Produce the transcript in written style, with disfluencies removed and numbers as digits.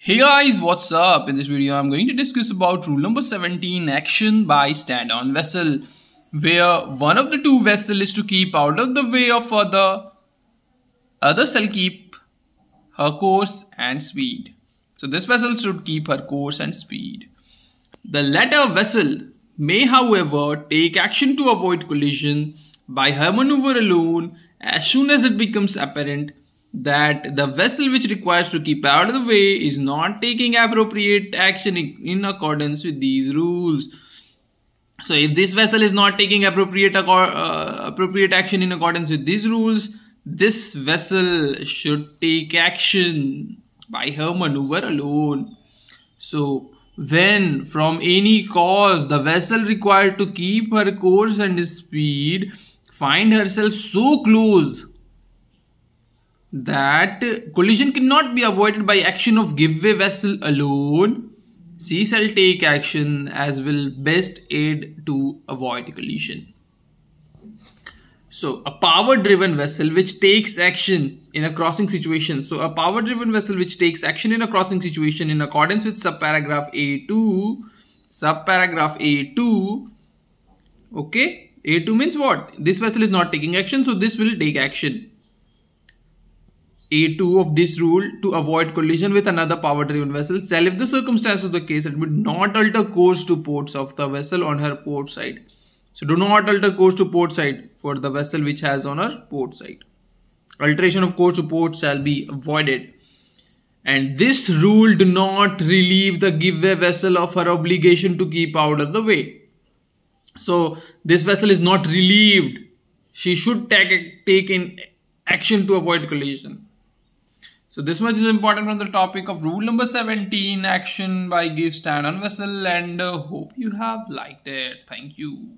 Hey guys, what's up? In this video I'm going to discuss about rule number 17, action by stand-on vessel, where one of the two vessels is to keep out of the way of other shall keep her course and speed. So this vessel should keep her course and speed. The latter vessel may however take action to avoid collision by her maneuver alone as soon as it becomes apparent that the vessel which requires to keep out of the way is not taking appropriate action in accordance with these rules. So if this vessel is not taking appropriate action in accordance with these rules, this vessel should take action by her maneuver alone. So when from any cause the vessel required to keep her course and speed find herself so close that collision cannot be avoided by action of giveaway vessel alone, she shall take action as will best aid to avoid collision. So a power-driven vessel which takes action in a crossing situation. So a power-driven vessel which takes action in a crossing situation in accordance with subparagraph A2, okay, A2 means what? This vessel is not taking action, so this will take action. A2 of this rule to avoid collision with another power-driven vessel shall, if the circumstances of the case, admit, not alter course to ports of the vessel on her port side. So do not alter course to port side for the vessel which has on her port side. Alteration of course to port shall be avoided. And this rule do not relieve the giveaway vessel of her obligation to keep out of the way. So this vessel is not relieved. She should take in action to avoid collision. So this much is important from the topic of rule number 17, action by give stand-on vessel, and hope you have liked it. Thank you.